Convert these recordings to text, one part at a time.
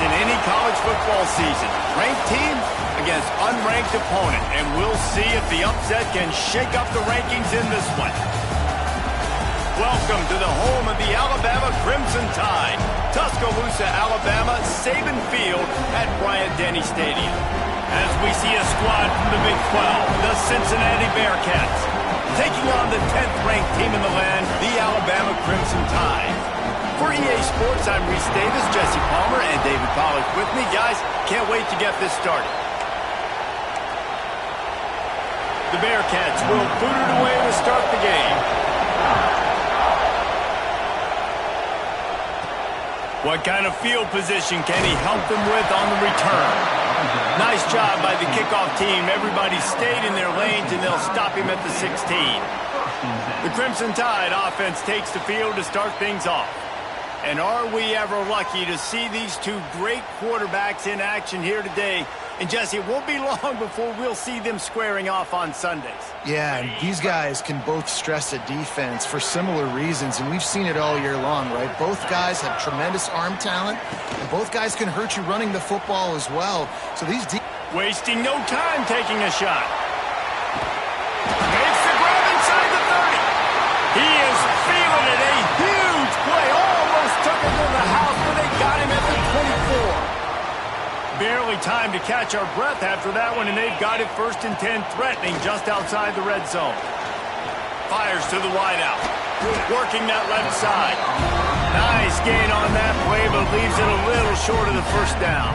in any college football season. Ranked team against unranked opponent, and we'll see if the upset can shake up the rankings in this one. Welcome to the home of the Alabama Crimson Tide. Tuscaloosa, Alabama, Saban Field at Bryant-Denny Stadium. As we see a squad from the Big 12, the Cincinnati Bearcats, taking on the 10th ranked team in the land, the Alabama Crimson Tide. For EA Sports, I'm Reese Davis, Jesse Palmer, and David Pollack with me. Guys, can't wait to get this started. The Bearcats will boot it away to start the game. What kind of field position can he help them with on the return? Nice job by the kickoff team. Everybody stayed in their lanes, and they'll stop him at the 16. The Crimson Tide offense takes the field to start things off. And are we ever lucky to see these two great quarterbacks in action here today? And Jesse, it won't be long before we'll see them squaring off on Sundays. Yeah, and these guys can both stress a defense for similar reasons, and we've seen it all year long, right? Both guys have tremendous arm talent, and both guys can hurt you running the football as well. So these wasting no time taking a shot. Makes the grab inside the 30. He is feeling it. A huge play. Almost took him to the house, but they got him at the 24. Barely time to catch our breath after that one, and they've got it 1st and 10, threatening just outside the red zone. Fires to the wideout, working that left side. Nice gain on that play, but leaves it a little short of the first down.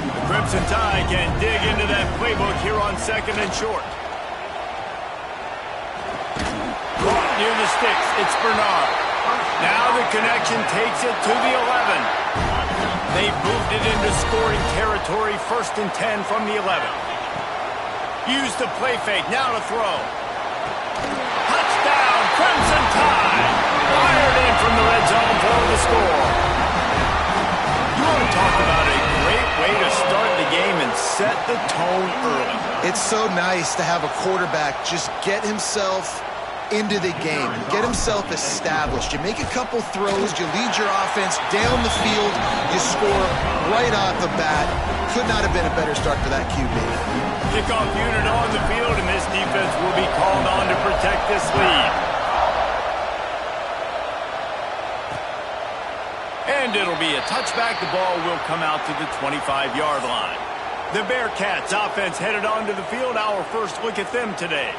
The Crimson Tide can dig into that playbook here on 2nd and short. Caught near the sticks, it's Bernard. Now the connection takes it to the 11. They moved it into scoring territory, 1st and 10 from the 11. Use the play fake, now to throw. Touchdown, Crimson Tide! Fired in from the red zone for the score. You want to talk about a great way to start the game and set the tone early. It's so nice to have a quarterback just get himself into the game, get himself established. You make a couple throws, you lead your offense down the field, you score right off the bat. Could not have been a better start for that QB. Kickoff unit on the field, and this defense will be called on to protect this lead. And it'll be a touchback. The ball will come out to the 25-yard line. The Bearcats offense headed onto the field. Our first look at them today.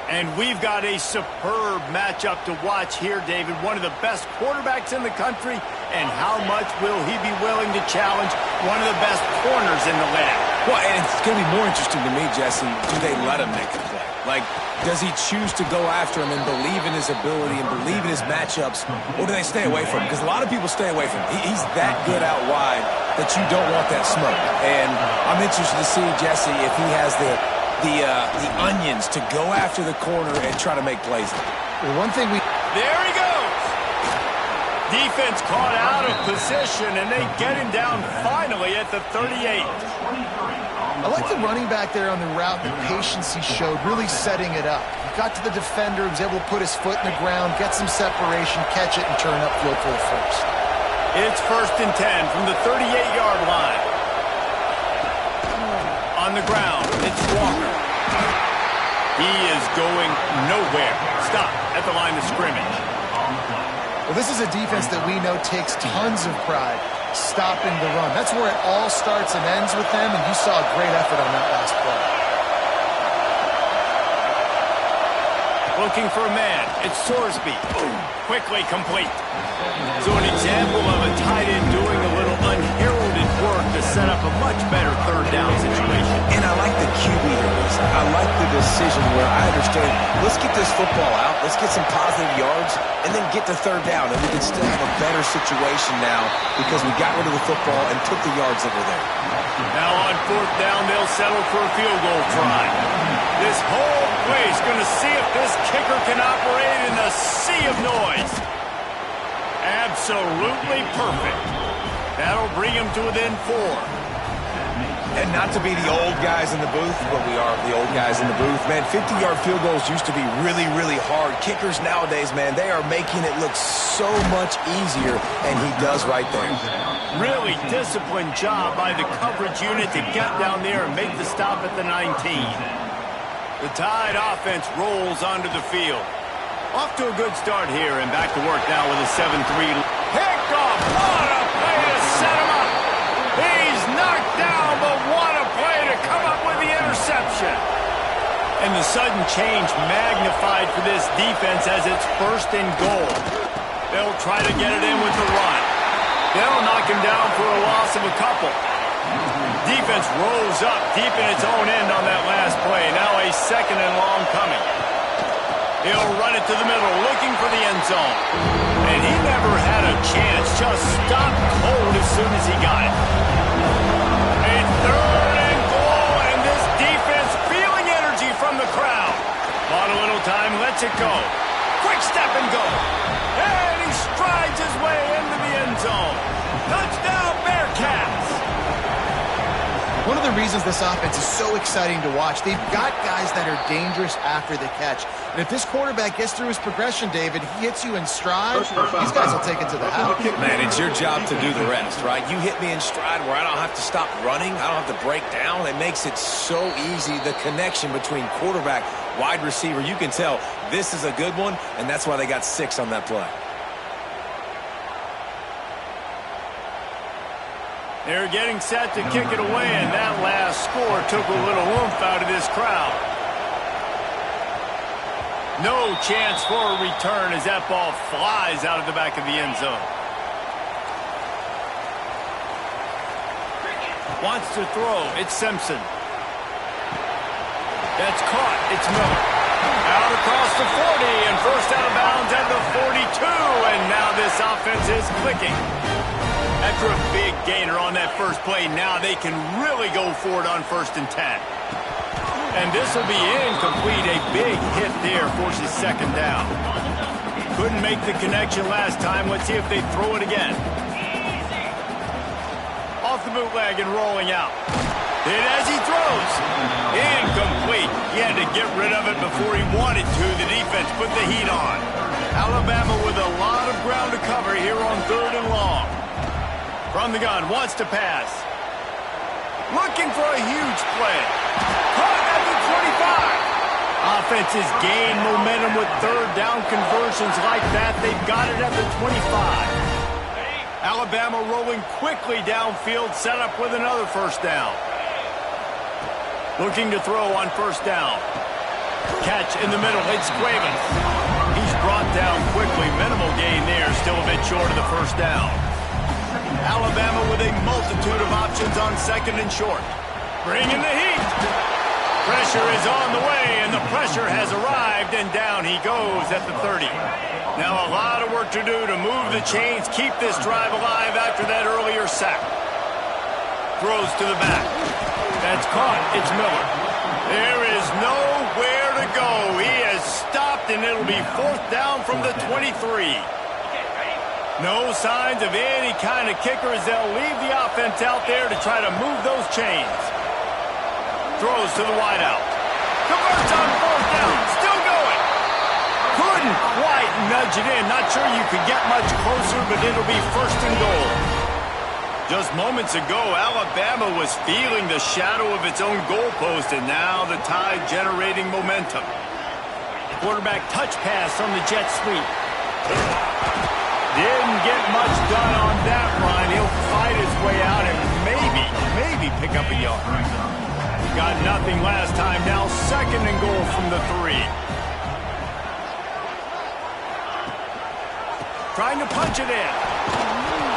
And we've got a superb matchup to watch here, David. One of the best quarterbacks in the country. And how much will he be willing to challenge one of the best corners in the land? Well, and it's going to be more interesting to me, Jesse, do they let him make a play? Like, does he choose to go after him and believe in his ability and believe in his matchups, or do they stay away from him? Because a lot of people stay away from him. He's that good out wide that you don't want that smoke. And I'm interested to see, Jesse, if he has the onions to go after the corner and try to make plays. Well, one thing there he goes. Defense caught out of position, and they get him down finally at the 38. I like the running back there on the route, the patience he showed, really setting it up. He got to the defender, was able to put his foot in the ground, get some separation, catch it, and turn upfield for the first. It's 1st and 10 from the 38-yard line. On the ground, it's Walker. He is going nowhere. Stop at the line of scrimmage. Well, this is a defense that we know takes tons of pride stopping the run. That's where it all starts and ends with them, and you saw a great effort on that last play. Looking for a man. It's Sorsby. Boom. Quickly complete. So an example of a tight end doing a little unheralded work to set up a much better 3rd down situation. And I like the QB here. I like the decision where I understand, let's get this football out, let's get some positive yards, and then get to 3rd down, and we can still have a better situation now because we got rid of the football and took the yards that were there. Now on 4th down, they'll settle for a field goal try. This whole place going to see if this kicker can operate in a sea of noise. Absolutely perfect. That'll bring him to within 4. And not to be the old guys in the booth, but we are the old guys in the booth, man. 50-yard field goals used to be really, really hard. Kickers nowadays, man, they are making it look so much easier, and he does right there. Really disciplined job by the coverage unit to get down there and make the stop at the 19. The Tide offense rolls onto the field. Off to a good start here, and back to work now with a 7-3. Pickoff! What a play to set him up! He's knocked down, but what a play to come up with the interception! And the sudden change magnified for this defense as it's 1st and goal. They'll try to get it in with the run. They'll knock him down for a loss of a couple. Defense rolls up deep in its own end on that last play. Now a 2nd and long coming. He'll run it to the middle, looking for the end zone. And he never had a chance, just stopped cold as soon as he got it. A 3rd and goal, and this defense feeling energy from the crowd. Bought a little time, lets it go. Quick step and go. And he strides his way into the end zone. Touchdown, Bearcats! One of the reasons this offense is so exciting to watch, they've got guys that are dangerous after the catch. And if this quarterback gets through his progression, David, he hits you in stride, these guys will take it to the house. Man, it's your job to do the rest, right? You hit me in stride where I don't have to stop running. I don't have to break down. It makes it so easy, the connection between quarterback, wide receiver. You can tell this is a good one, and that's why they got 6 on that play. They're getting set to kick it away, and that last score took a little oomph out of this crowd. No chance for a return as that ball flies out of the back of the end zone. Wants to throw. It's Simpson. That's caught. It's Miller. Out across the 40, and first out of bounds at the 42, and now this offense is clicking. After a big gainer on that first play, now they can really go for it on 1st and 10. And this will be incomplete. A big hit there forces 2nd down. Couldn't make the connection last time. Let's see if they throw it again. Off the bootleg and rolling out. Hit as he throws. Incomplete. He had to get rid of it before he wanted to. The defense put the heat on. Alabama with a lot of ground to cover here on 3rd and long. From the gun, wants to pass. Looking for a huge play. Caught at the 25. Offenses gain momentum with 3rd down conversions like that. They've got it at the 25. Alabama rolling quickly downfield, set up with another 1st down. Looking to throw on 1st down. Catch in the middle, it's Craven. He's brought down quickly. Minimal gain there, still a bit short of the 1st down. Alabama with a multitude of options on 2nd and short. Bringing the heat. Pressure is on the way, and the pressure has arrived, and down he goes at the 30. Now a lot of work to do to move the chains, keep this drive alive after that earlier sack. Throws to the back. That's caught. It's Miller. There is nowhere to go. He has stopped, and it'll be 4th down from the 23. No signs of any kind of kicker as they'll leave the offense out there to try to move those chains. Throws to the wideout. Converts on 4th down. Still going. Couldn't quite nudge it in. Not sure you could get much closer, but it'll be 1st and goal. Just moments ago, Alabama was feeling the shadow of its own goalpost, and now the Tide generating momentum. Quarterback touch pass on the jet sweep. Didn't get much done on that run. He'll fight his way out and maybe pick up a yard. Got nothing last time. Now 2nd and goal from the 3. Trying to punch it in.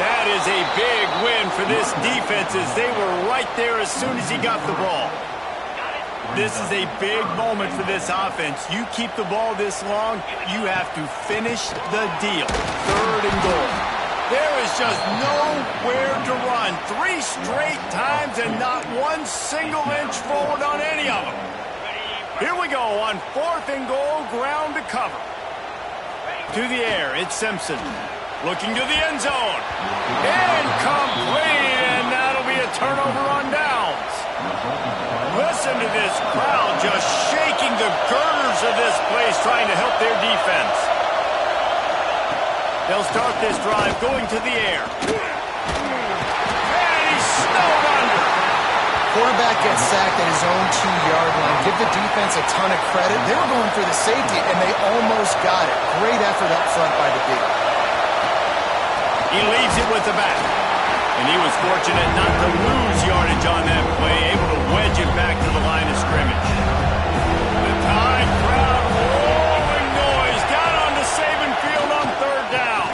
That is a big win for this defense as they were right there as soon as he got the ball. This is a big moment for this offense. You keep the ball this long, you have to finish the deal. 3rd and goal. There is just nowhere to run. 3 straight times and not one single inch forward on any of them. Here we go on 4th and goal, ground to cover. To the air, it's Simpson. Looking to the end zone. Incomplete, and that'll be a turnover on downs. Listen to this crowd just shaking the girders of this place trying to help their defense. They'll start this drive going to the air. And he's snowed under. Quarterback gets sacked at his own 2-yard line. Give the defense a ton of credit. They were going for the safety, and they almost got it. Great effort up front by the D. He leaves it with the back. And he was fortunate not to lose yardage on that play, able to wedge it back to the line of scrimmage. The Tide crowd rolling noise down on the Saban field on third down.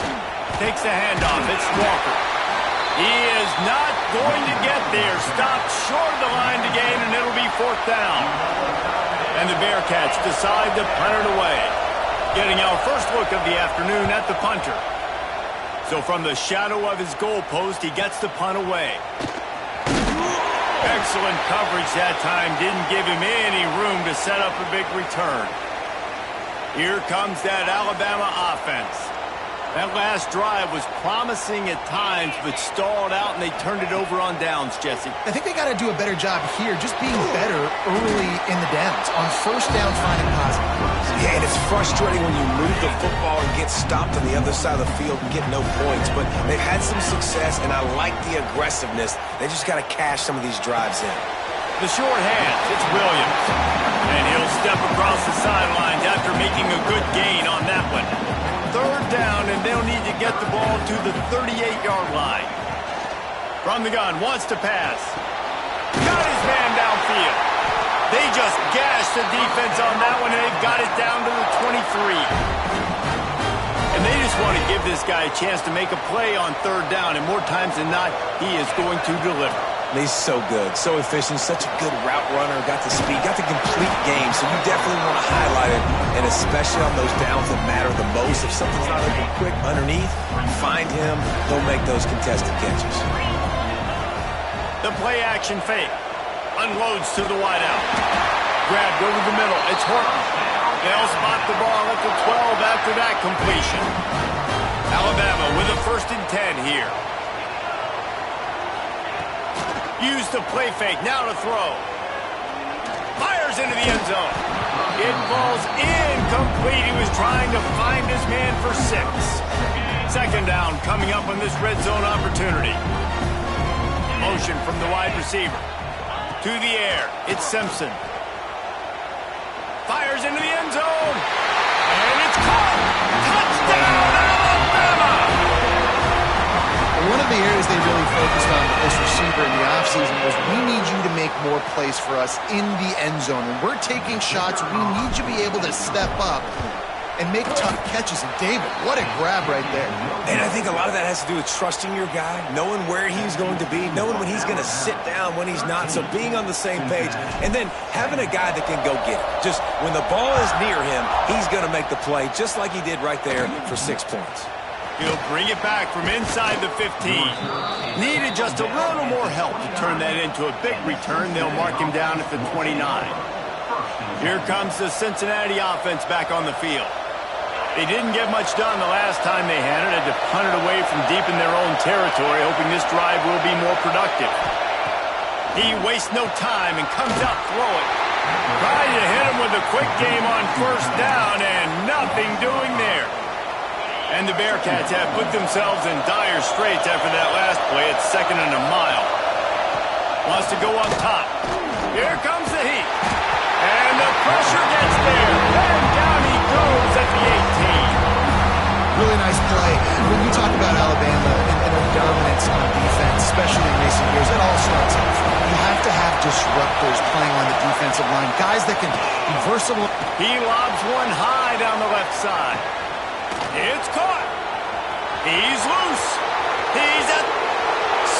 Takes the handoff. It's Walker. He is not going to get there. Stopped short of the line to gain, and it'll be fourth down. And the Bearcats decide to punt it away. Getting our first look of the afternoon at the punter. So from the shadow of his goalpost, he gets the punt away. Excellent coverage that time. Didn't give him any room to set up a big return. Here comes that Alabama offense. That last drive was promising at times, but stalled out, and they turned it over on downs, Jesse. I think they got to do a better job here, just being better early in the downs. On first down, finding positive. Yeah, and it's frustrating when you move the football and get stopped on the other side of the field and get no points. But they've had some success, and I like the aggressiveness. They just got to cash some of these drives in. The short hands, it's Williams. And he'll step across the sidelines after making a good gain on that one. Third down, and they'll need to get the ball to the 38-yard line. From the gun, wants to pass. Got his man downfield. They just gashed the defense on that one, and they've got it down to the 23. And they just want to give this guy a chance to make a play on third down, and more times than not, he is going to deliver. He's so good, so efficient, such a good route runner, got the speed, got the complete game, so you definitely want to highlight it, and especially on those downs that matter the most. If something's not open quick underneath, find him, he'll make those contested catches. The play action fake. Unloads to the wideout. Grabbed over the middle. It's Horton. They'll spot the ball at the 12 after that completion. Alabama with a 1st and 10 here. Use the play fake. Now to throw. Fires into the end zone. It falls incomplete. He was trying to find his man for 6. Second down coming up on this red zone opportunity. Motion from the wide receiver. To the air. It's Simpson. Fires into the end zone. And it's caught. Touchdown, Alabama! One of the areas they really focused on with this receiver in the offseason was we need you to make more plays for us in the end zone. When we're taking shots, we need you to be able to step up and make tough catches. And David, what a grab right there. And I think a lot of that has to do with trusting your guy, knowing where he's going to be, knowing when he's going to sit down, when he's not. So being on the same page, and then having a guy that can go get it. Just when the ball is near him, he's going to make the play, just like he did right there for 6 points. He'll bring it back from inside the 15. Needed just a little more help to turn that into a big return. They'll mark him down at the 29. Here comes the Cincinnati offense back on the field. They didn't get much done the last time they had it. Had to punt it away from deep in their own territory, hoping this drive will be more productive. He wastes no time and comes out throwing. Trying to hit him with a quick game on first down, and nothing doing there. And the Bearcats have put themselves in dire straits after that last play. It's 2nd and a mile. Wants to go on top. Here comes the heat. And the pressure gets there. And down he goes at the 18. Really nice play. When you talk about Alabama and their dominance on defense, especially in recent years, it all starts up front. You have to have disruptors playing on the defensive line. Guys that can be versatile. He lobs one high down the left side. It's caught. He's loose. He's a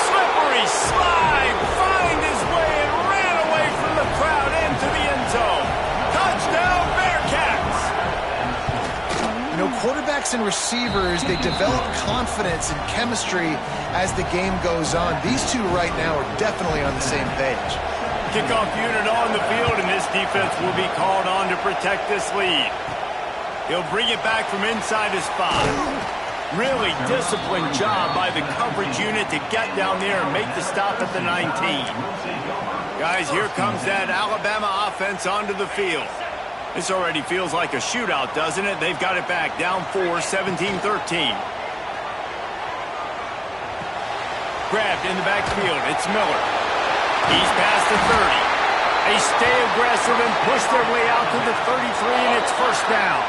slippery slide. Find his way and ran away from the crowd into the end zone. Touchdown, Bearcats. You know, quarterbacks and receivers, they develop confidence and chemistry as the game goes on. These two right now are definitely on the same page. Kickoff unit on the field, and this defense will be called on to protect this lead. He'll bring it back from inside his 5. Really disciplined job by the coverage unit to get down there and make the stop at the 19. Guys, here comes that Alabama offense onto the field. This already feels like a shootout, doesn't it? They've got it back, down 4, 17-13. Grabbed in the backfield. It's Miller. He's past the 30. They stay aggressive and push their way out to the 33, and it's first down.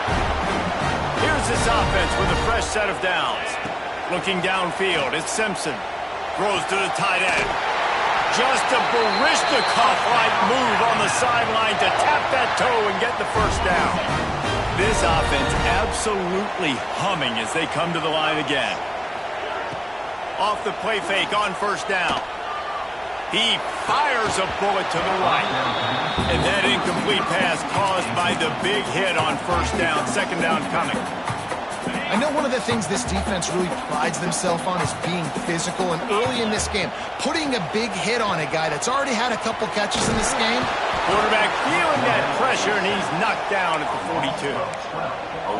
Here's this offense with a fresh set of downs. Looking downfield, it's Simpson. Throws to the tight end. Just a Baryshnikov-like move on the sideline to tap that toe and get the first down. This offense absolutely humming as they come to the line again. Off the play fake on first down. He fires a bullet to the right. And that incomplete pass caused by the big hit on first down. Second down coming. I know one of the things this defense really prides themselves on is being physical, and early in this game, putting a big hit on a guy that's already had a couple catches in this game. Quarterback feeling that pressure, and he's knocked down at the 42.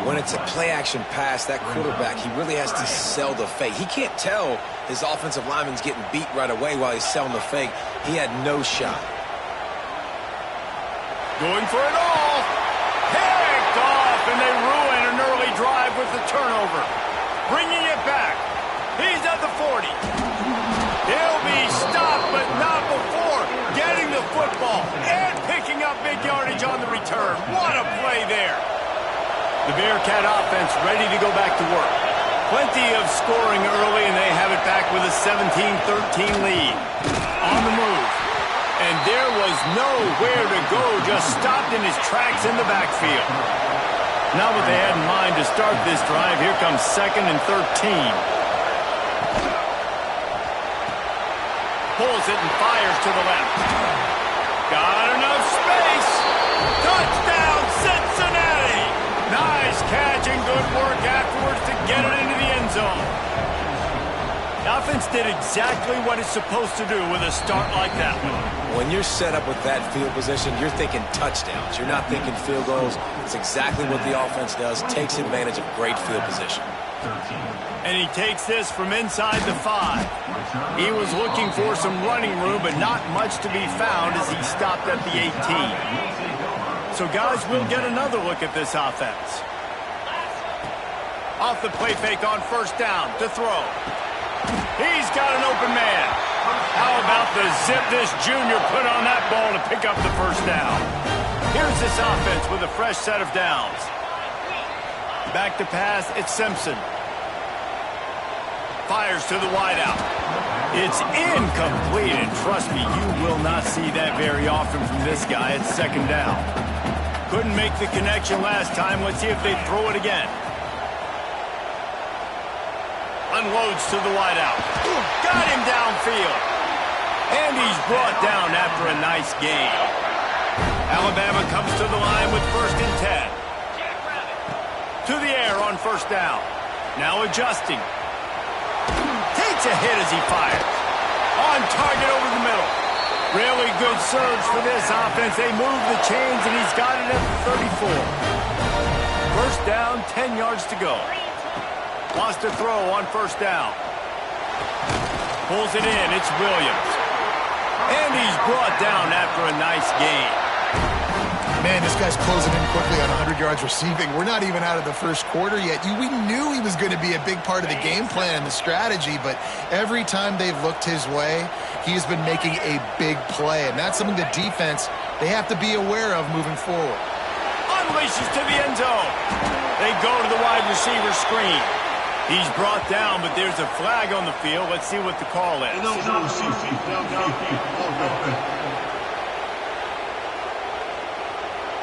When it's a play-action pass, that quarterback, he really has to sell the fake. He can't tell his offensive lineman's getting beat right away while he's selling the fake. He had no shot. Going for it all. Picked off, and they ruin an early drive with the turnover. Bringing it back. He's at the 40. He'll be stopped, but not before getting the football and picking up big yardage on the return. What a play there. The Bearcat offense ready to go back to work. Plenty of scoring early, and they have it back with a 17-13 lead. On the move. And there was nowhere to go, just stopped in his tracks in the backfield. Not what they had in mind to start this drive. Here comes 2nd and 13. Pulls it and fires to the left. Got enough space. Touchdown, Cincinnati. Nice catch and good work afterwards to get it into the end zone. The offense did exactly what it's supposed to do with a start like that one. When you're set up with that field position, you're thinking touchdowns. You're not thinking field goals. It's exactly what the offense does. Takes advantage of great field position. And he takes this from inside the 5. He was looking for some running room, but not much to be found as he stopped at the 18. So, guys, we'll get another look at this offense. Off the play fake on first down to throw. He's got an open man. How about the zip this junior put on that ball to pick up the first down? Here's this offense with a fresh set of downs. Back to pass, it's Simpson. Fires to the wideout. It's incomplete, and trust me, you will not see that very often from this guy. It's second down. Couldn't make the connection last time. Let's see if they throw it again. Unloads to the wideout. Got him downfield. And he's brought down after a nice gain. Alabama comes to the line with 1st and 10. To the air on first down. Now adjusting. Takes a hit as he fires. On target over the middle. Really good surge for this offense. They move the chains, and he's got it at the 34. First down, 10 yards to go. Wants to throw on first down. Pulls it in. It's Williams. And he's brought down after a nice gain. Man, this guy's closing in quickly on 100 yards receiving. We're not even out of the first quarter yet. We knew he was going to be a big part of the game plan and the strategy, but every time they've looked his way, he's been making a big play, and that's something the defense, they have to be aware of moving forward. Unleashes to the end zone. They go to the wide receiver screen. He's brought down, but there's a flag on the field. Let's see what the call is.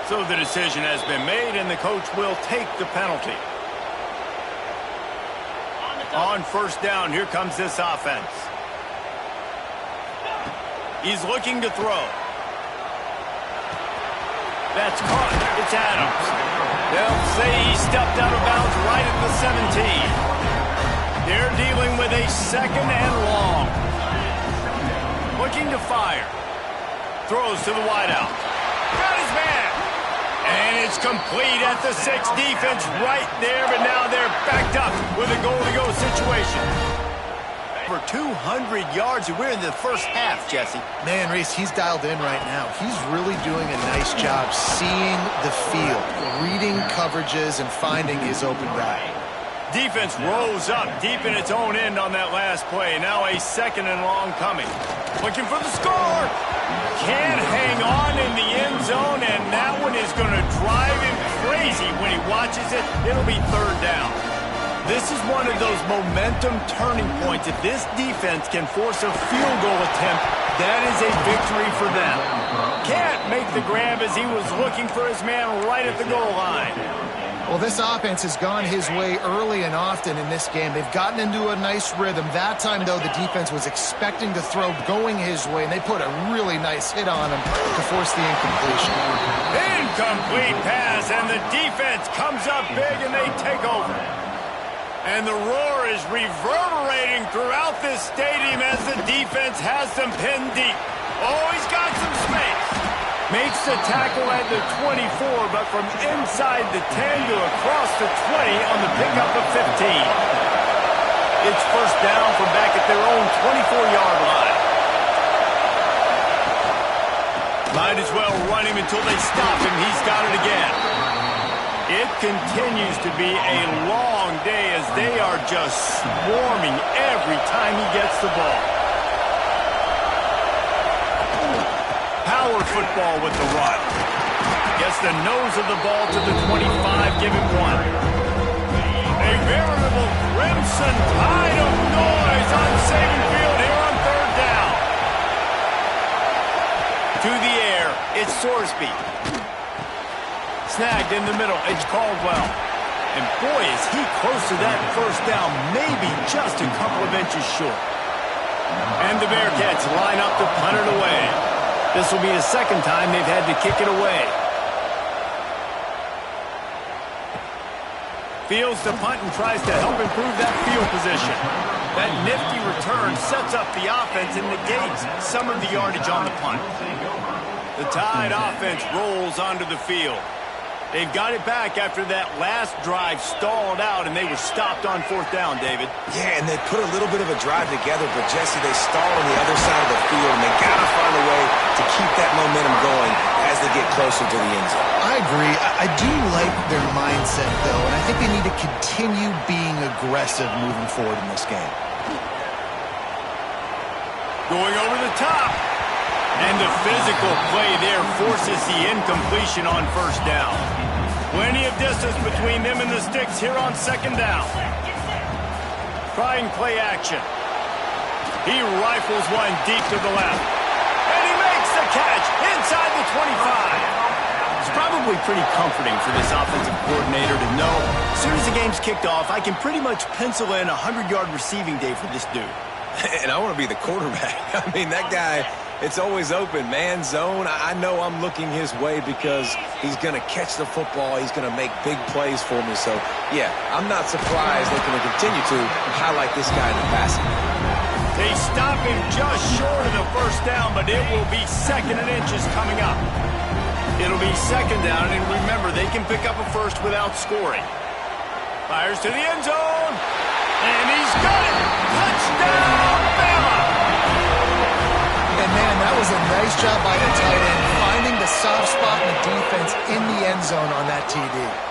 So the decision has been made, and the coach will take the penalty. On first down, here comes this offense. He's looking to throw. That's caught. It's Adams. They'll say he stepped out of bounds right at the 17. They're dealing with a 2nd and long. Looking to fire. Throws to the wideout. Got his man. And it's complete at the 6. Defense right there, but now they're backed up with a goal-to-go situation. over 200 yards, and we're in the first half, Jesse. Man, Reese, he's dialed in right now. He's really doing a nice job seeing the field, reading coverages, and finding his open guy. Defense rose up deep in its own end on that last play. Now a 2nd and long coming. Looking for the score. Can't hang on in the end zone, and that one is going to drive him crazy when he watches it. It'll be 3rd down. This is one of those momentum turning points. If this defense can force a field goal attempt, that is a victory for them. Can't make the grab as he was looking for his man right at the goal line. Well, this offense has gone his way early and often in this game. They've gotten into a nice rhythm. That time, though, the defense was expecting to throw going his way, and they put a really nice hit on him to force the incompletion. Incomplete pass, and the defense comes up big, and they take over. And the roar is reverberating throughout this stadium as the defense has them pinned deep. Oh, he's got some space. Makes the tackle at the 24, but from inside the 10 to across the 20 on the pickup of 15. It's 1st down from back at their own 24-yard line. Might as well run him until they stop him. He's got it again. It continues to be a long day as they are just swarming every time he gets the ball. Power football with the run. Gets the nose of the ball to the 25, give him 1. A veritable crimson tide of noise on Saban Field here on 3rd down. To the air, it's Sorsby. Snagged in the middle, it's Caldwell. And boy, is he close to that 1st down, maybe just a couple of inches short. And the Bearcats line up to punt it away. This will be the 2nd time they've had to kick it away. Fields the punt and tries to help improve that field position. That nifty return sets up the offense and negates some of the yardage on the punt. The Tide offense rolls onto the field. They've got it back after that last drive stalled out, and they were stopped on 4th down, David. Yeah, and they put a little bit of a drive together, but, Jesse, they stalled on the other side of the field, and they got to find a way to keep that momentum going as they get closer to the end zone. I agree. I do like their mindset, though, and I think they need to continue being aggressive moving forward in this game. Going over the top. And the physical play there forces the incompletion on 1st down. Plenty of distance between them and the sticks here on 2nd down. Trying play action. He rifles one deep to the left. And he makes the catch inside the 25. It's probably pretty comforting for this offensive coordinator to know as soon as the game's kicked off, I can pretty much pencil in a 100-yard receiving day for this dude. And I want to be the quarterback. I mean, that guy, it's always open, man, zone. I know I'm looking his way because he's going to catch the football. He's going to make big plays for me. So, yeah, I'm not surprised they're going to continue to highlight this guy in the passing. They stop him just short of the 1st down, but it will be 2nd and inches coming up. It'll be 2nd down, and remember, they can pick up a 1st without scoring. Fires to the end zone, and he's got it. Touchdown, Bama! And, man, that was a nice job by the tight end, finding the soft spot in the defense in the end zone on that TD.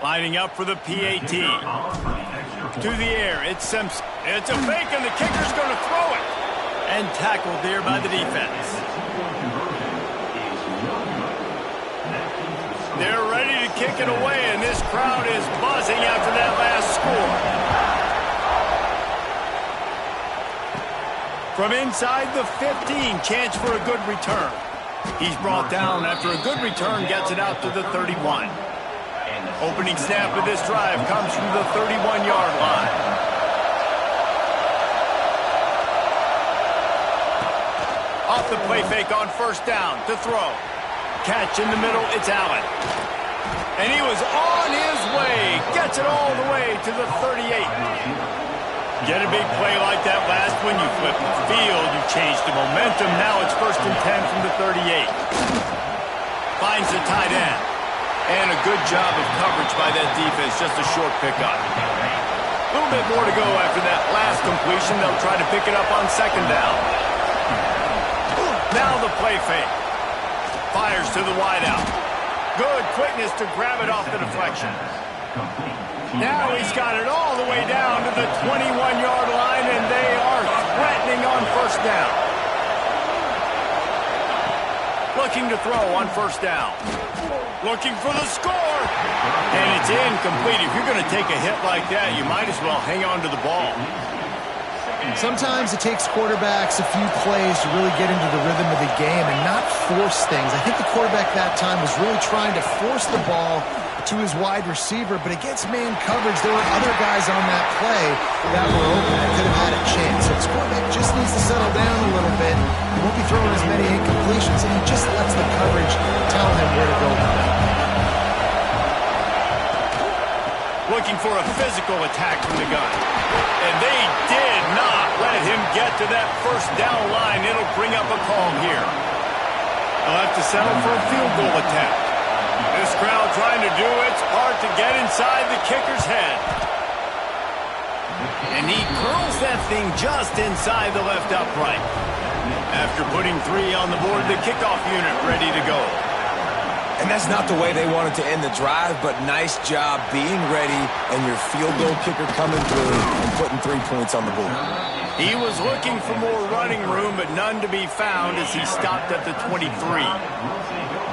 Lining up for the PAT. To the air, it's Simpson. It's a fake, and the kicker's going to throw it. And tackled there by the defense. They're ready to kick it away, and this crowd is buzzing after that From inside the 15, chance for a good return. He's brought down after a good return, gets it out to the 31. Opening snap of this drive comes from the 31-yard line. Off the play fake on first down to throw. Catch in the middle, it's Allen. And he was on his way. Gets it all the way to the 38. Get a big play like that last one, you flip the field, you change the momentum. Now it's 1st and 10 from the 38. Finds the tight end. And a good job of coverage by that defense, just a short pickup. A little bit more to go after that last completion. They'll try to pick it up on 2nd down. Now the play fake. Fires to the wideout. Good quickness to grab it off the deflection. Now he's got it all the way down to the 21-yard line, and they are threatening on 1st down. Looking to throw on 1st down. Looking for the score. And it's incomplete. If you're going to take a hit like that, you might as well hang on to the ball. Sometimes it takes quarterbacks a few plays to really get into the rhythm of the game and not force things. I think the quarterback that time was really trying to force the ball to his wide receiver, but against man coverage, there were other guys on that play that were open that could have had a chance. So his quarterback just needs to settle down a little bit. He won't be throwing as many incompletions, and he just lets the coverage tell him where to go. Looking for a physical attack from the gun. And they did not let him get to that 1st down line. It'll bring up a call here. They'll have to settle for a field goal attempt. This crowd trying to do its part to get inside the kicker's head. And he curls that thing just inside the left upright. After putting 3 on the board, the kickoff unit ready to go. And that's not the way they wanted to end the drive, but nice job being ready and your field goal kicker coming through and putting 3 points on the board. He was looking for more running room, but none to be found as he stopped at the 23.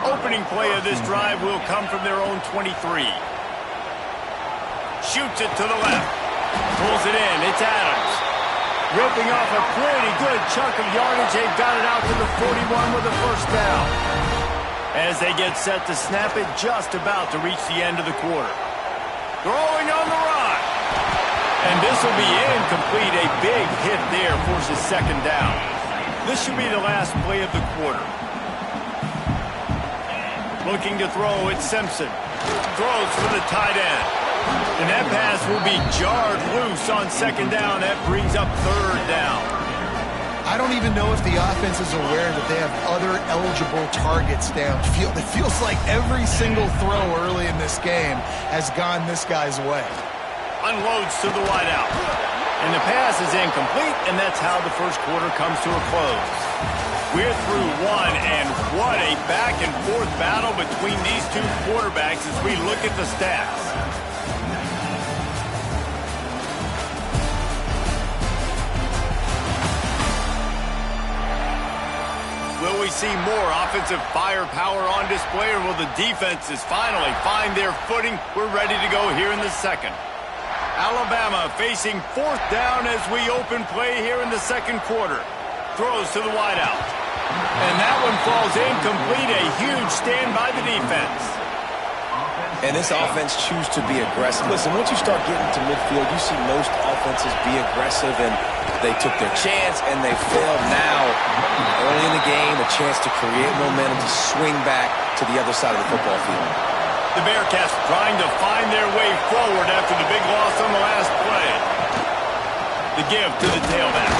Opening play of this drive will come from their own 23. Shoots it to the left. Pulls it in. It's Adams. Ripping off a pretty good chunk of yardage. They've got it out to the 41 with a 1st down. As they get set to snap it, just about to reach the end of the quarter. Throwing on the run. And this will be incomplete. A big hit there forces 2nd down. This should be the last play of the quarter. Looking to throw, it's Simpson. Throws for the tight end. And that pass will be jarred loose on 2nd down. That brings up 3rd down. I don't even know if the offense is aware that they have other eligible targets downfield. It feels like every single throw early in this game has gone this guy's way. Unloads to the wideout. And the pass is incomplete, and that's how the 1st quarter comes to a close. We're through 1, and what a back-and-forth battle between these two quarterbacks as we look at the stats. Will we see more offensive firepower on display, or will the defenses finally find their footing? We're ready to go here in the 2nd. Alabama facing 4th down as we open play here in the 2nd quarter. Throws to the wideout. And that one falls incomplete. A huge stand by the defense. And this offense choose to be aggressive. Listen, once you start getting to midfield, you see most offenses be aggressive, and they took their chance, and they failed now. Early in the game, a chance to create momentum, to swing back to the other side of the football field. The Bearcats trying to find their way forward after the big loss on the last play. The give to the tailback.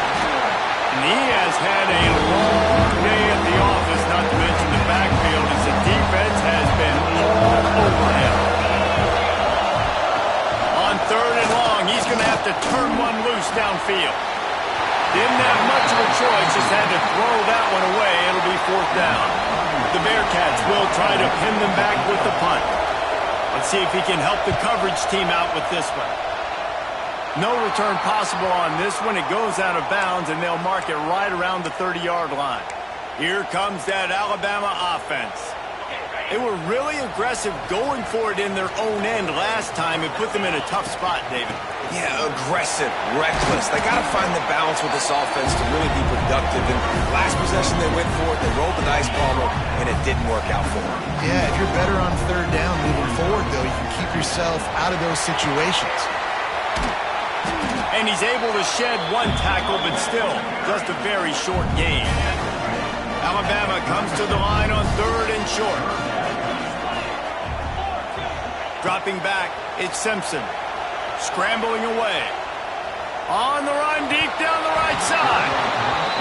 And he has had a long day at the office, not to mention the backfield, as the defense has been all over him. On 3rd and long, he's going to have to turn one loose downfield. Didn't have much of a choice, just had to throw that one away. It'll be 4th down. The Bearcats will try to pin them back with the punt. Let's see if he can help the coverage team out with this one. No return possible on this one. It goes out of bounds, and they'll mark it right around the 30-yard line. Here comes that Alabama offense. They were really aggressive going for it in their own end last time. It put them in a tough spot, David. Yeah, aggressive, reckless. They got to find the balance with this offense to really be productive. And last possession they went for it, they rolled the dice, Palmer, and it didn't work out for them. Yeah, if you're better on third down moving forward, though, you can keep yourself out of those situations. And he's able to shed one tackle, but still, just a very short gain. Alabama comes to the line on 3rd and short. Dropping back, it's Simpson. Scrambling away. On the run, deep down the right side.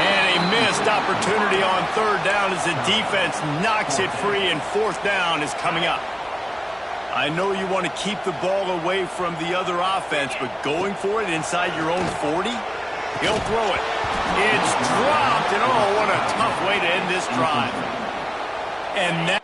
And a missed opportunity on 3rd down as the defense knocks it free, and 4th down is coming up. I know you want to keep the ball away from the other offense, but going for it inside your own 40? He'll throw it. It's dropped, and oh, what a tough way to end this drive. And that...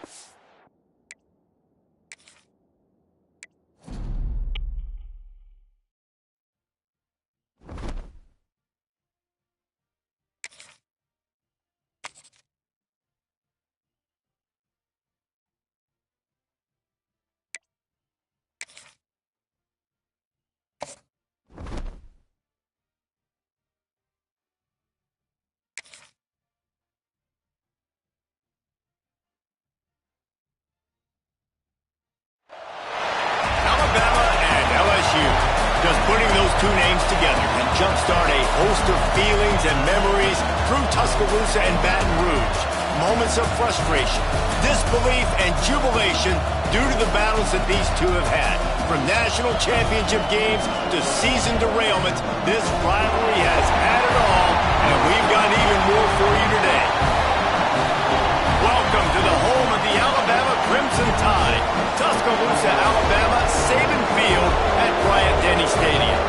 Putting those two names together can jumpstart a host of feelings and memories through Tuscaloosa and Baton Rouge. Moments of frustration, disbelief, and jubilation due to the battles that these two have had. From national championship games to season derailments, this rivalry has had it all, and we've got even more for you today. Welcome to the home of the Alabama Crimson Tide, Tuscaloosa, Alabama, Saban Field at Bryant-Denny Stadium.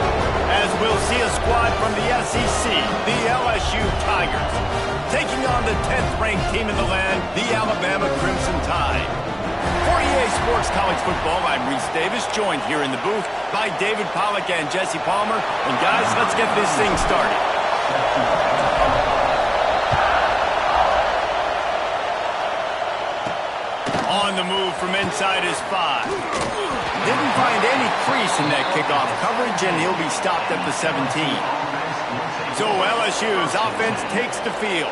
As we'll see a squad from the SEC, the LSU Tigers, taking on the 10th-ranked team in the land, the Alabama Crimson Tide. For EA Sports College Football, I'm Reese Davis, joined here in the booth by David Pollack and Jesse Palmer. And guys, let's get this thing started. On the move from inside his 5. Didn't find any crease in that kickoff coverage, and he'll be stopped at the 17. So LSU's offense takes the field.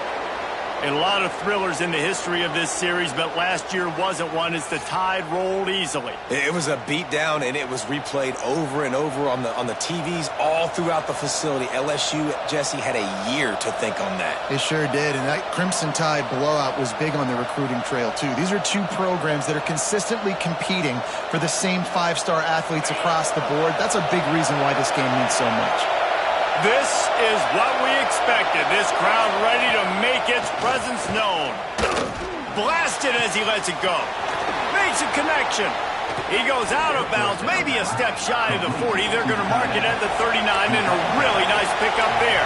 A lot of thrillers in the history of this series, but last year wasn't one as the Tide rolled easily. It was a beatdown, and it was replayed over and over on the TVs all throughout the facility. LSU, Jesse, had a year to think on that. They sure did, and that Crimson Tide blowout was big on the recruiting trail, too. These are two programs that are consistently competing for the same 5-star athletes across the board. That's a big reason why this game means so much. This is what we expected. This crowd ready to make its presence known. Blasted as he lets it go. Makes a connection. He goes out of bounds, maybe a step shy of the 40. They're going to mark it at the 39, and a really nice pickup there.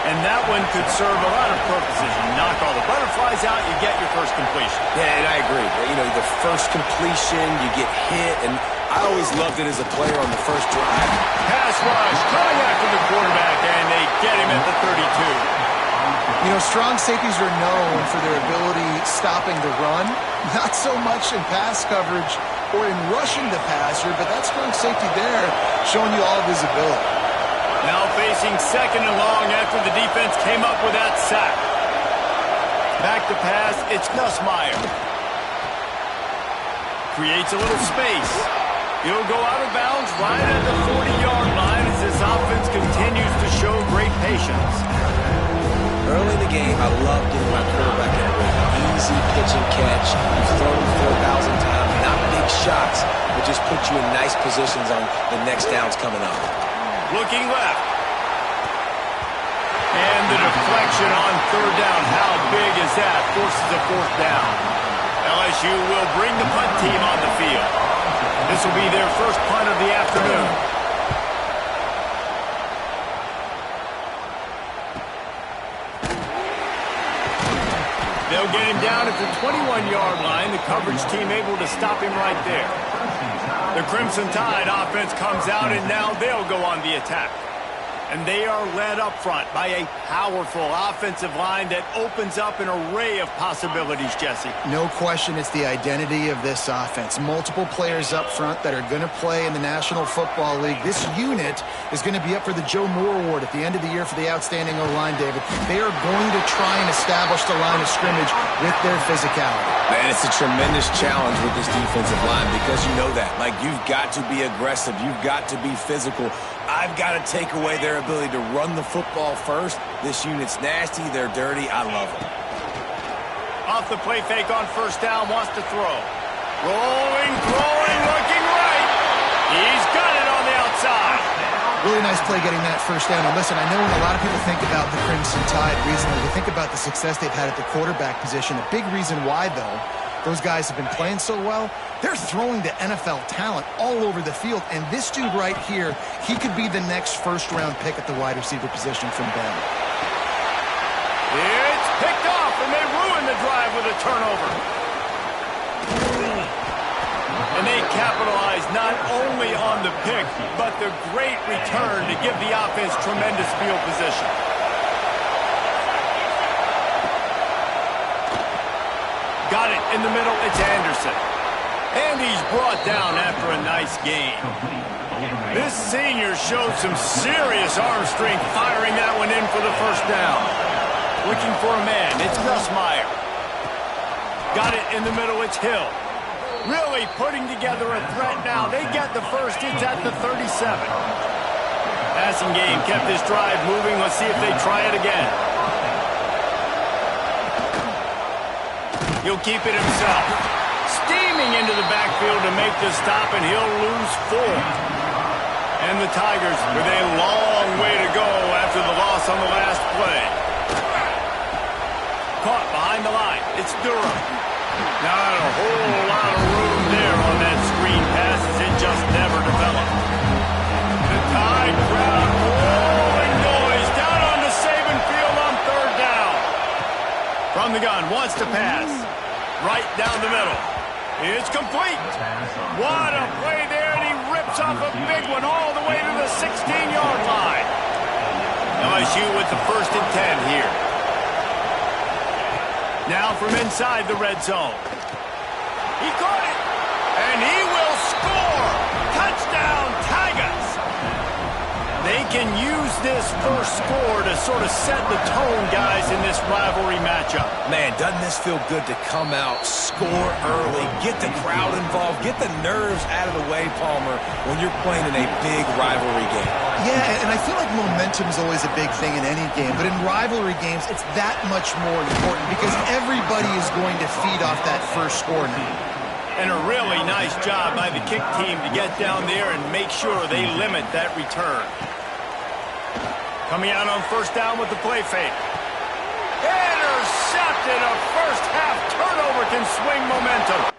And that one could serve a lot of purposes. You knock all the butterflies out, you get your first completion. Yeah, and I agree. You know, the first completion, you get hit, and I always loved it as a player on the first drive. Pass rush, coming after the quarterback, and they get him at the 32. You know, strong safeties are known for their ability stopping the run. Not so much in pass coverage or in rushing the passer, but that strong safety there showing you all of his ability. Now facing 2nd and long after the defense came up with that sack. Back to pass, it's Nussmeier. Creates a little space. He'll go out of bounds right at the 40-yard line as this offense continues to show great patience. Early in the game, I love getting my quarterback in a rhythm. Easy pitch and catch. You've thrown 4,000 times. Not big shots, but just put you in nice positions on the next downs coming up. Looking left. And the deflection on 3rd down. How big is that? Forces a 4th down. LSU will bring the punt team on the field. This will be their first punt of the afternoon. They'll get him down at the 21-yard line. The coverage team able to stop him right there. The Crimson Tide offense comes out, and now they'll go on the attack. And they are led up front by a powerful offensive line that opens up an array of possibilities, Jesse. No question it's the identity of this offense. Multiple players up front that are going to play in the National Football League. This unit is going to be up for the Joe Moore Award at the end of the year for the outstanding O-line, David. They are going to try and establish the line of scrimmage with their physicality. Man, it's a tremendous challenge with this defensive line because you know that. Like, you've got to be aggressive. You've got to be physical. I've got to take away their ability to run the football first. This unit's nasty. They're dirty. I love them. Off the play fake on first down, wants to throw. Rolling, throwing, looking right. He's got it on the outside. Really nice play getting that first down. And listen, I know when a lot of people think about the Crimson Tide recently, they think about the success they've had at the quarterback position. A big reason why, though, those guys have been playing so well, they're throwing to NFL talent all over the field. And this dude right here, he could be the next first-round pick at the wide receiver position from Bama. It's picked off, and they ruin the drive with a turnover. And they capitalize not only on the pick, but the great return to give the offense tremendous field position. Got it in the middle, it's Anderson. And he's brought down after a nice gain. This senior showed some serious arm strength firing that one in for the first down. Looking for a man, it's Nussmeier. Got it in the middle, it's Hill. Really putting together a threat now. They get the first, it's at the 37. Passing game kept this drive moving. Let's see if they try it again. He'll keep it himself. Steaming into the backfield to make the stop, and he'll lose 4. And the Tigers with a long way to go after the loss on the last play. Caught behind the line. It's Durham. Not a whole lot of room there on that screen pass as it just never developed. The Tide crowd rolling noise down on the Saban field on third down. From the gun, wants to pass. Right down the middle. It's complete. What a play there, and he rips off a big one all the way to the 16-yard line. LSU with the 1st and 10 here. Now from inside the red zone. He caught it, and he will score. Touchdown, Tigers. They can use this first score to sort of set the tone, guys, in this rivalry matchup. Man, doesn't this feel good to come out, score early, get the crowd involved, get the nerves out of the way, Palmer, when you're playing in a big rivalry game. Yeah, and I feel like momentum is always a big thing in any game, but in rivalry games, it's that much more important because everybody is going to feed off that first score now. And a really nice job by the kick team to get down there and make sure they limit that return. Coming out on first down with the play fake. Intercepted. A first half turnover can swing momentum.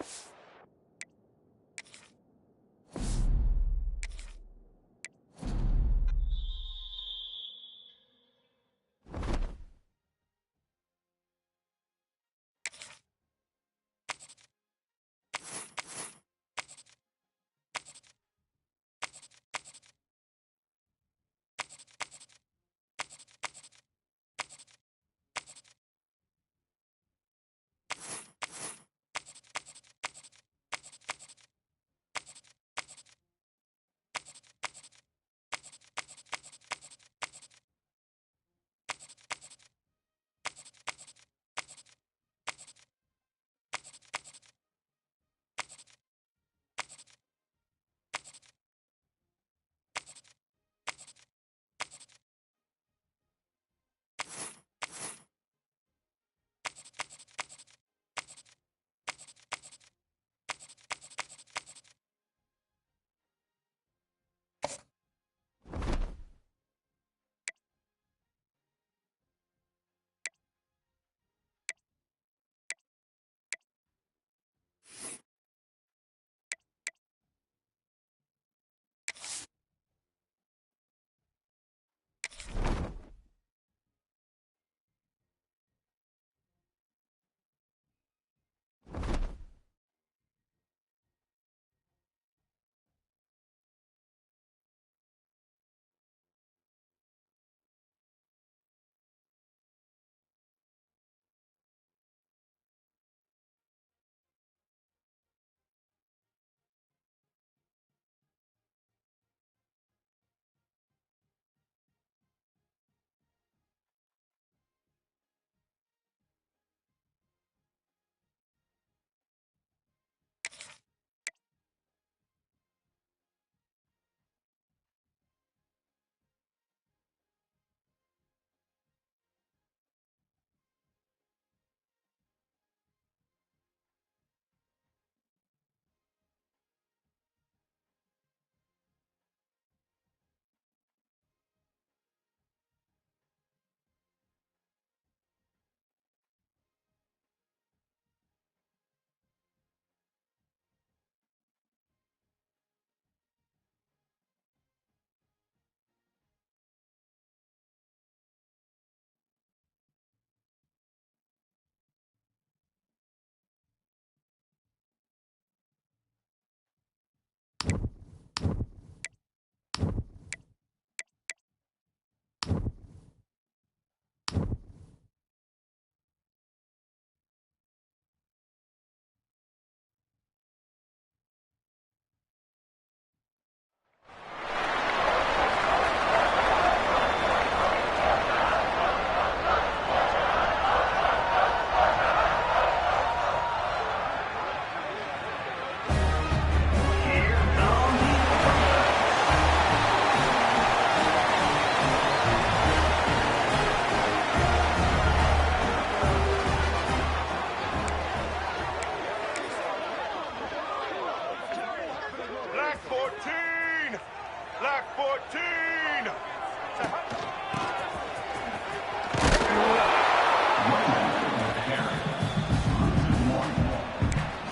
15.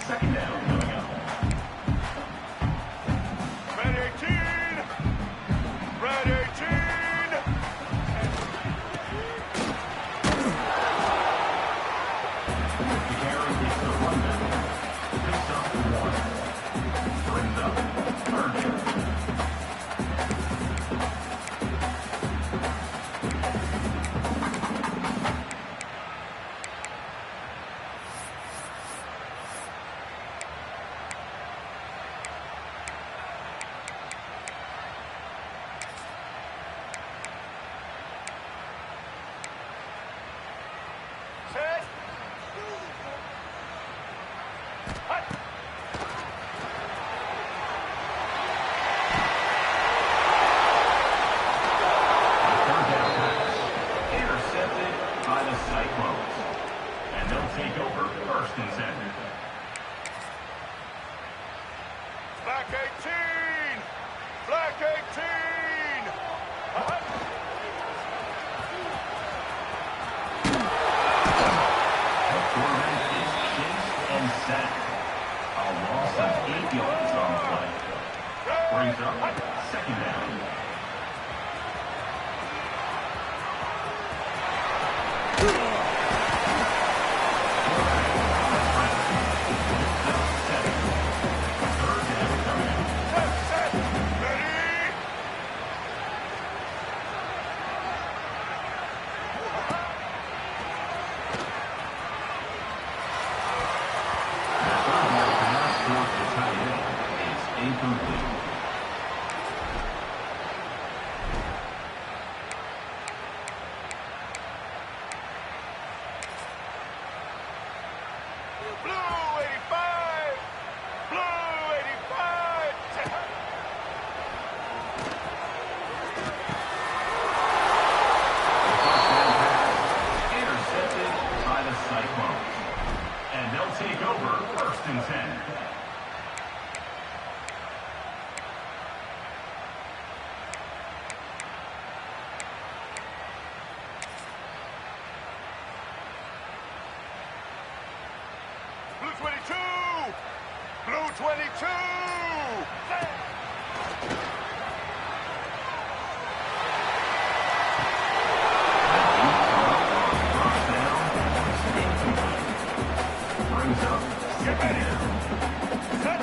Second down coming up. Red 18. Red 18. The carry is the rundown. Picks up 1. Brings up third down. Set. Hut. Third down pass. Intercepted by the Cyclones. And they'll take over first and 10. Black 18. Black 18. Hut. The quarterback is chased and sacked. A loss of 8 yards on the play. Brings up second down. Third down coming up. Set. Ready. The third down pass towards the tight end is incomplete. Blue 85. Blue 85. Set. Touchdown pass intercepted by the Cyclones. And they'll take over first and 10. Blue 22. Blue 22. Set. Cross down, incomplete. Brings up second down. Set.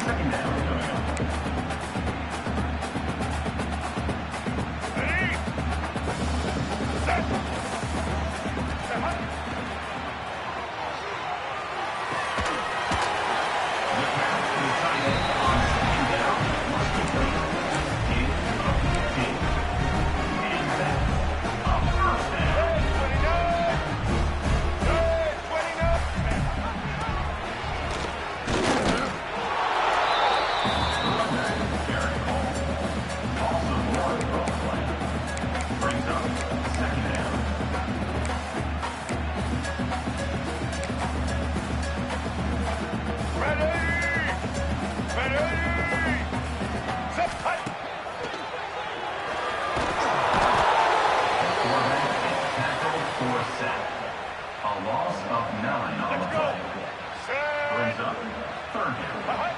Second down coming up. Ready. Set. The pass to the tight end on second down was complete. Gain of 15. And that's a first down. 29. 29. Eric Hall. Also one on the play. Brings up second down. Ready. Ready. Set. Hut. Quarterback is tackled for a sack. A loss of 9 on the Let's go. play. Set. Brings up third down. Hut.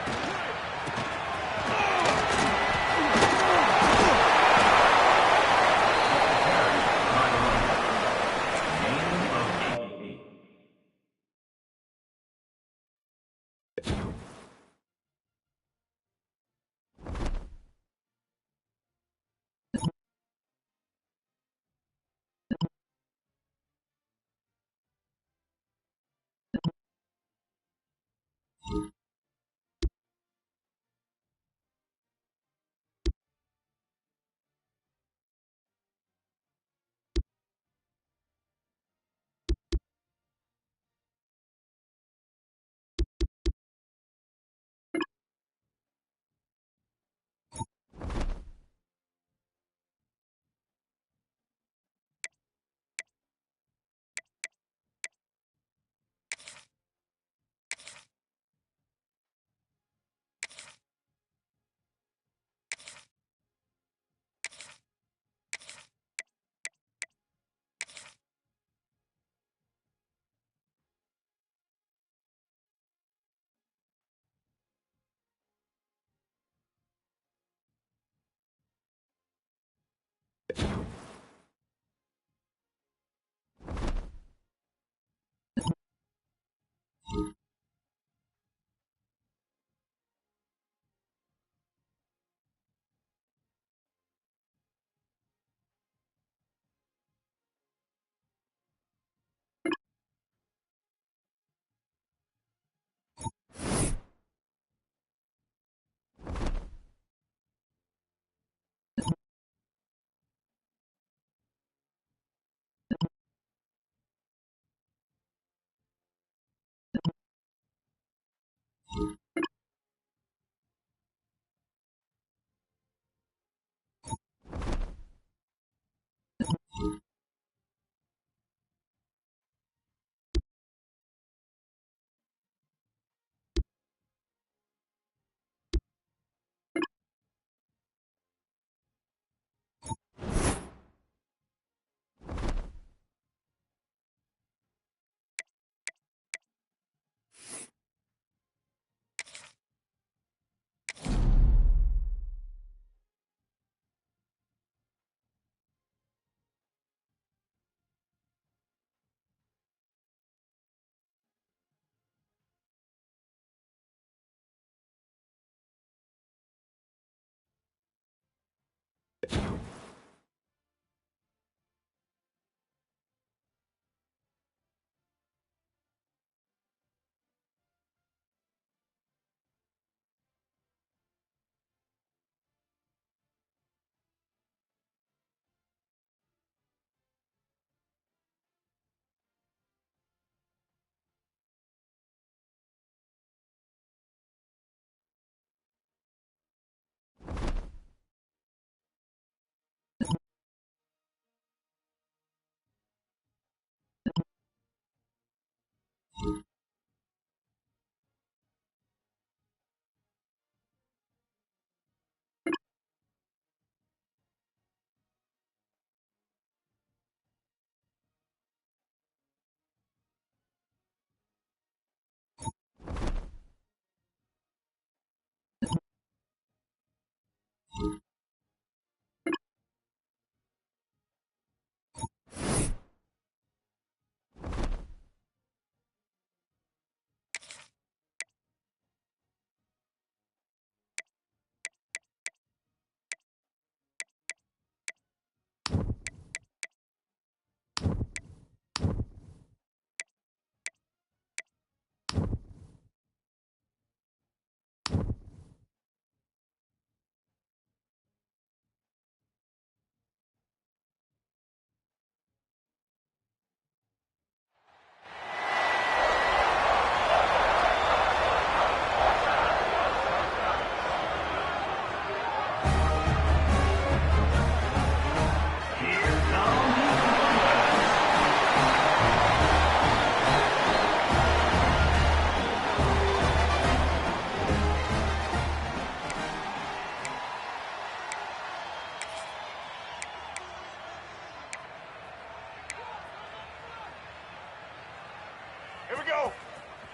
Here we go.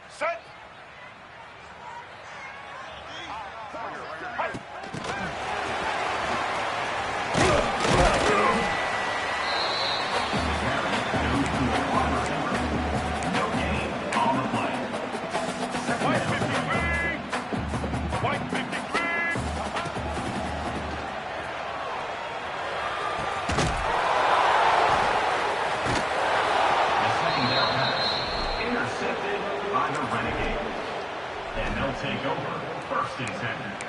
Set. Take over first and 10.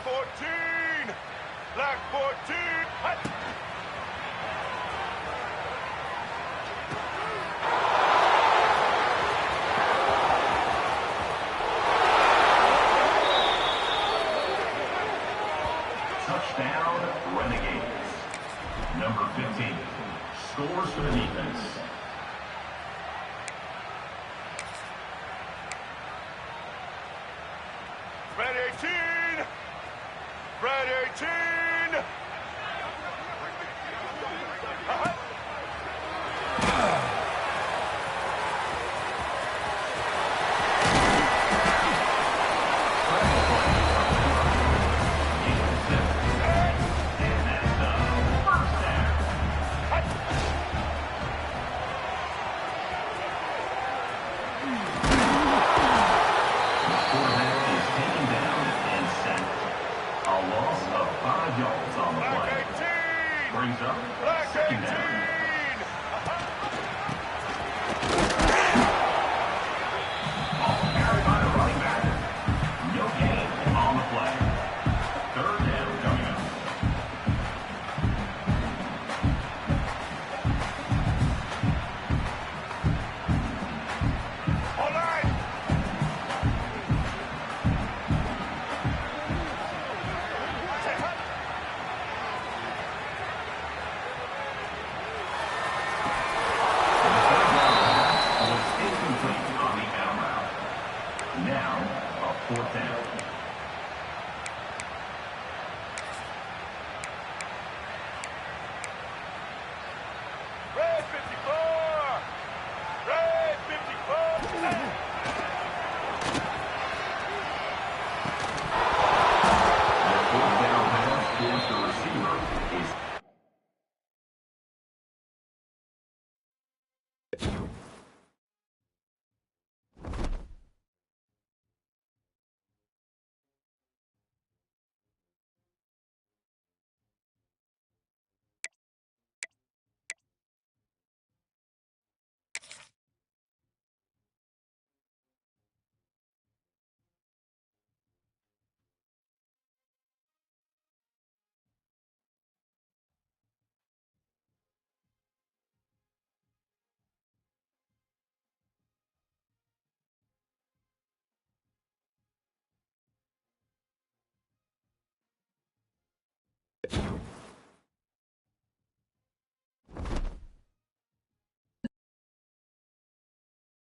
14! Black 14! Touchdown, Renegades. Number 15 scores for the defense. Red 18! Red 18! Brings up second down. Ball carried by the running back. No gain on the play. Third down coming up. All right! Now, a fourth down. Red 54! Red 54! The fourth down pass towards the receiver is